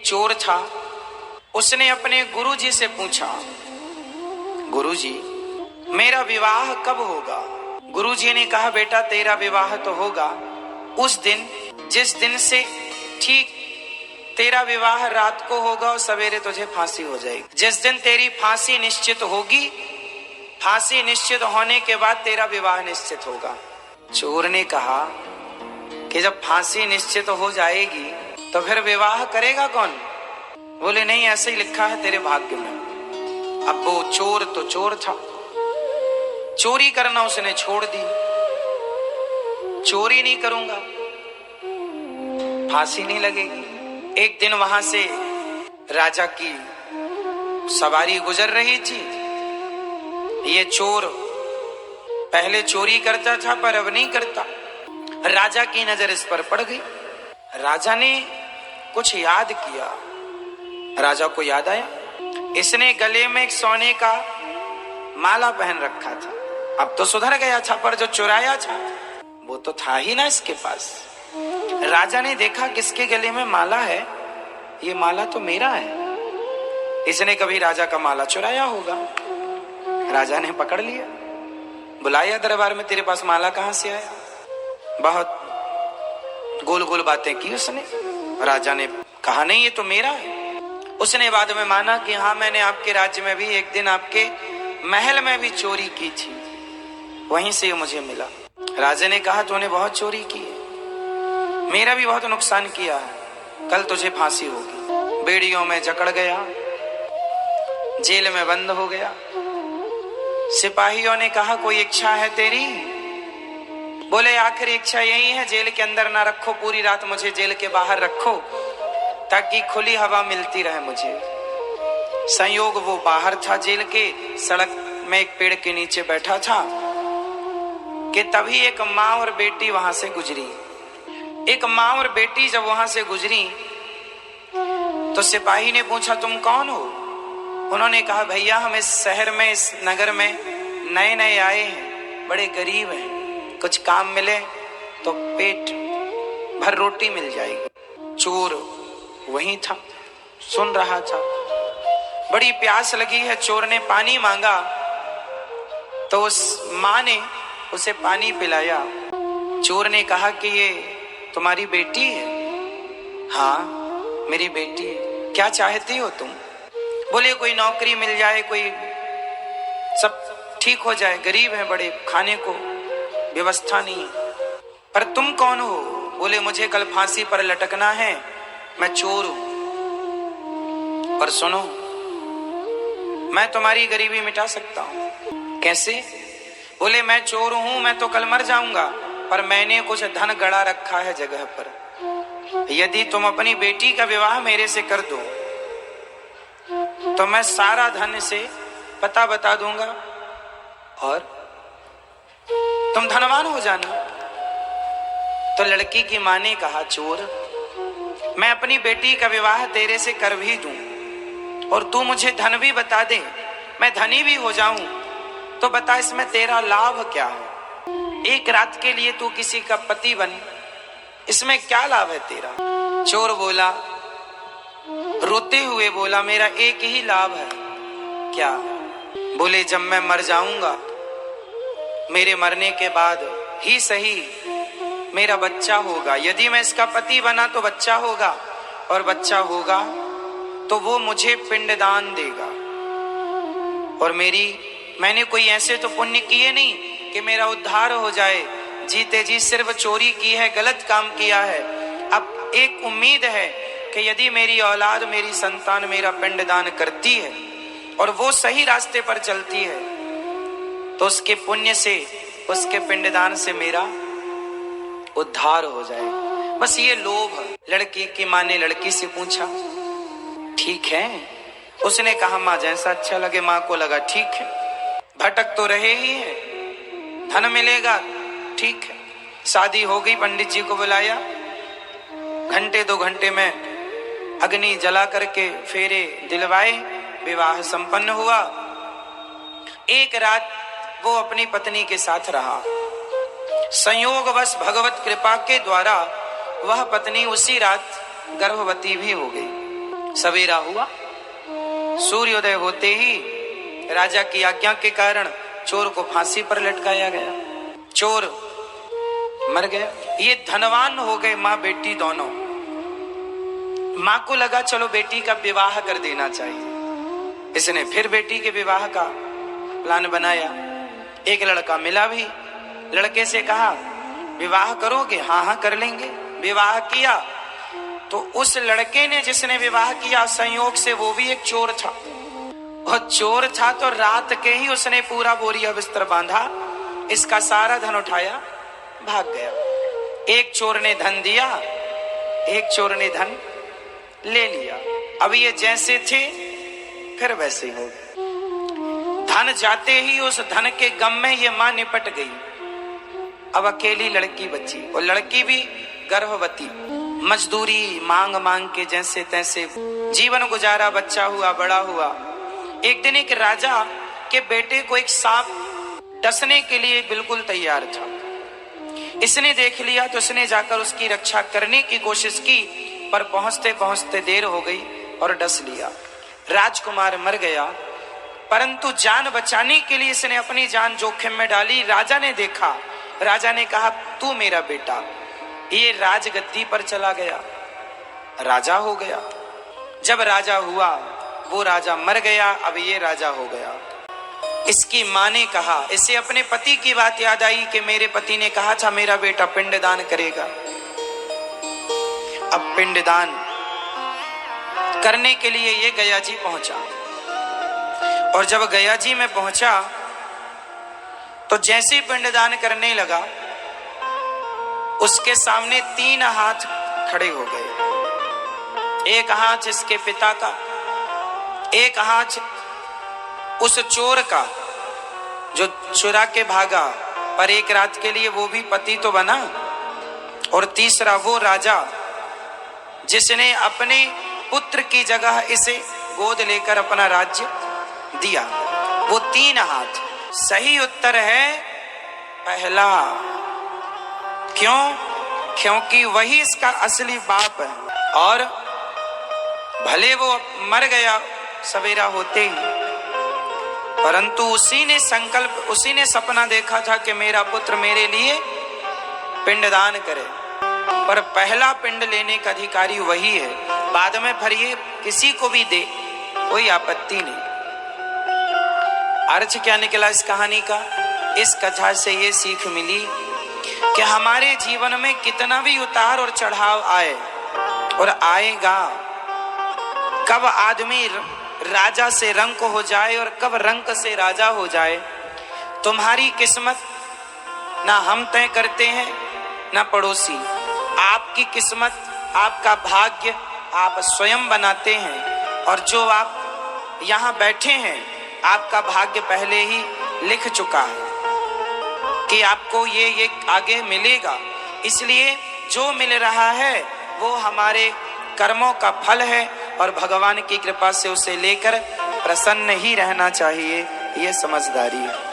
चोर था, उसने अपने गुरुजी से पूछा, गुरुजी मेरा विवाह कब होगा? गुरुजी ने कहा, बेटा तेरा विवाह तो होगा उस दिन जिस दिन से ठीक तेरा विवाह रात को होगा और सवेरे तुझे फांसी हो जाएगी। जिस दिन तेरी फांसी निश्चित होगी, फांसी निश्चित होने के बाद तेरा विवाह निश्चित होगा। चोर ने कहा कि जब फांसी निश्चित हो जाएगी तो फिर विवाह करेगा कौन? बोले नहीं, ऐसे ही लिखा है तेरे भाग्य में। अब वो चोर तो चोर था, चोरी करना उसने छोड़ दी, चोरी नहीं करूंगा, फांसी नहीं लगेगी। एक दिन वहां से राजा की सवारी गुजर रही थी। ये चोर पहले चोरी करता था पर अब नहीं करता। राजा की नजर इस पर पड़ गई। राजा ने कुछ याद किया। राजा को याद आया, इसने गले में एक सोने का माला पहन रखा था। अब तो सुधर गया था, पर जो चुराया था वो तो था ही ना इसके पास। राजा ने देखा किसके गले में माला है, ये माला तो मेरा है। इसने कभी राजा का माला चुराया होगा। राजा ने पकड़ लिया, बुलाया दरबार में, तेरे पास माला कहां से आया? बहुत गोल गोल बातें की उसने। राजा ने कहा नहीं, ये तो मेरा है। उसने बाद में माना कि हाँ, मैंने आपके राज्य में भी एक दिन आपके महल में भी चोरी की थी, वहीं से मुझे मिला। राजा ने कहा तूने बहुत चोरी की है, मेरा भी बहुत नुकसान किया है, कल तुझे फांसी होगी। बेड़ियों में जकड़ गया, जेल में बंद हो गया। सिपाहियों ने कहा कोई इच्छा है तेरी? बोले आखिर इच्छा यही है, जेल के अंदर ना रखो, पूरी रात मुझे जेल के बाहर रखो ताकि खुली हवा मिलती रहे मुझे। संयोग वो बाहर था जेल के, सड़क में एक पेड़ के नीचे बैठा था कि तभी एक माँ और बेटी वहां से गुजरी। एक माँ और बेटी जब वहां से गुजरी तो सिपाही ने पूछा तुम कौन हो? उन्होंने कहा भैया हम इस शहर में, इस नगर में नए नए आए हैं, बड़े गरीब हैं, कुछ काम मिले तो पेट भर रोटी मिल जाएगी। चोर वहीं था, सुन रहा था। बड़ी प्यास लगी है, चोर ने पानी मांगा तो उस माँ ने उसे पानी पिलाया। चोर ने कहा कि ये तुम्हारी बेटी है? हाँ मेरी बेटी है। क्या चाहती हो तुम? बोले कोई नौकरी मिल जाए, कोई सब ठीक हो जाए, गरीब है बड़े, खाने को व्यवस्था नहीं है। पर तुम कौन हो? बोले मुझे कल फांसी पर लटकना है, मैं चोर हूं, पर सुनो मैं तुम्हारी गरीबी मिटा सकता हूं। कैसे? बोले मैं चोर हूं, मैं तो कल मर जाऊंगा, पर मैंने कुछ धन गड़ा रखा है जगह पर। यदि तुम अपनी बेटी का विवाह मेरे से कर दो तो मैं सारा धन से पता बता दूंगा और तुम धनवान हो जाना। तो लड़की की मां ने कहा चोर, मैं अपनी बेटी का विवाह तेरे से कर भी दूं और तू मुझे धन भी बता दे, मैं धनी भी हो जाऊं, तो बता इसमें तेरा लाभ क्या है? एक रात के लिए तू किसी का पति बन, इसमें क्या लाभ है तेरा? चोर बोला, रोते हुए बोला, मेरा एक ही लाभ है। क्या? बोले जब मैं मर जाऊंगा, मेरे मरने के बाद ही सही मेरा बच्चा होगा। यदि मैं इसका पति बना तो बच्चा होगा, और बच्चा होगा तो वो मुझे पिंडदान देगा। और मैंने कोई ऐसे तो पुण्य किए नहीं कि मेरा उद्धार हो जाए। जीते जी सिर्फ चोरी की है, गलत काम किया है। अब एक उम्मीद है कि यदि मेरी औलाद, मेरी संतान मेरा पिंडदान करती है और वो सही रास्ते पर चलती है तो उसके पुण्य से, उसके पिंडदान से मेरा उद्धार हो जाए। बस ये लोभ। लड़की की मां ने लड़की से पूछा ठीक है? उसने कहा मां जैसा अच्छा लगे। मां को लगा ठीक है, भटक तो रहे ही है, धन मिलेगा, ठीक है। शादी हो गई, पंडित जी को बुलाया, घंटे 2 घंटे में अग्नि जला करके फेरे दिलवाए, विवाह संपन्न हुआ। एक रात वो अपनी पत्नी के साथ रहा। संयोगवश भगवत कृपा के द्वारा वह पत्नी उसी रात गर्भवती भी हो गई। सवेरा हुआ, सूर्योदय होते ही राजा की आज्ञा के कारण चोर को फांसी पर लटकाया गया। चोर मर गया। ये धनवान हो गए माँ बेटी दोनों। माँ को लगा चलो बेटी का विवाह कर देना चाहिए। इसने फिर बेटी के विवाह का प्लान बनाया। एक लड़का मिला भी, लड़के से कहा विवाह करोगे? हाँ हाँ कर लेंगे। विवाह किया तो उस लड़के ने जिसने विवाह किया संयोग से वो भी एक चोर था। और चोर था तो रात के ही उसने पूरा बोरिया बिस्तर बांधा, इसका सारा धन उठाया, भाग गया। एक चोर ने धन दिया, एक चोर ने धन ले लिया। अब ये जैसे थे फिर वैसे हो गए। धन जाते ही उस धन के गम में ये मां निपट गई। अब अकेली लड़की बची, और लड़की भी गर्भवती। मजदूरी मांग मांग के जैसे तैसे जीवन गुजारा। बच्चा हुआ, बड़ा हुआ। एक दिन एक राजा के बेटे को एक सांप डसने के लिए बिल्कुल तैयार था। इसने देख लिया तो इसने जाकर उसकी रक्षा करने की कोशिश की, पर पहुंचते पहुंचते देर हो गई और डस लिया। राजकुमार मर गया, परंतु जान बचाने के लिए इसने अपनी जान जोखिम में डाली। राजा ने देखा, राजा ने कहा तू मेरा बेटा। ये राजगद्दी पर चला गया, राजा हो गया। जब राजा हुआ वो राजा मर गया, अब ये राजा हो गया। इसकी मां ने कहा, इसे अपने पति की बात याद आई कि मेरे पति ने कहा था मेरा बेटा पिंडदान करेगा। अब पिंडदान करने के लिए ये गया जी पहुंचा, और जब गया जी में पहुंचा तो जैसे ही पिंडदान करने लगा उसके सामने 3 हाथ खड़े हो गए। एक हाथ इसके पिता का, एक हाथ उस चोर का जो चुरा के भागा, पर एक रात के लिए वो भी पति तो बना, और तीसरा वो राजा जिसने अपने पुत्र की जगह इसे गोद लेकर अपना राज्य दिया। वो 3 हाथ। सही उत्तर है पहला। क्यों? क्योंकि वही इसका असली बाप है। और भले वो मर गया सवेरा होते ही, परंतु उसी ने संकल्प, उसी ने सपना देखा था कि मेरा पुत्र मेरे लिए पिंडदान करे। पर पहला पिंड लेने का अधिकारी वही है। बाद में फिर ये किसी को भी दे, कोई आपत्ति नहीं। अर्थ क्या निकला इस कहानी का? इस कथा से ये सीख मिली कि हमारे जीवन में कितना भी उतार और चढ़ाव आए, और आएगा, कब आदमी राजा से रंक हो जाए और कब रंक से राजा हो जाए, तुम्हारी किस्मत ना हम तय करते हैं ना पड़ोसी। आपकी किस्मत, आपका भाग्य आप स्वयं बनाते हैं। और जो आप यहाँ बैठे हैं, आपका भाग्य पहले ही लिख चुका है कि आपको ये आगे मिलेगा। इसलिए जो मिल रहा है वो हमारे कर्मों का फल है, और भगवान की कृपा से उसे लेकर प्रसन्न ही रहना चाहिए। ये समझदारी है।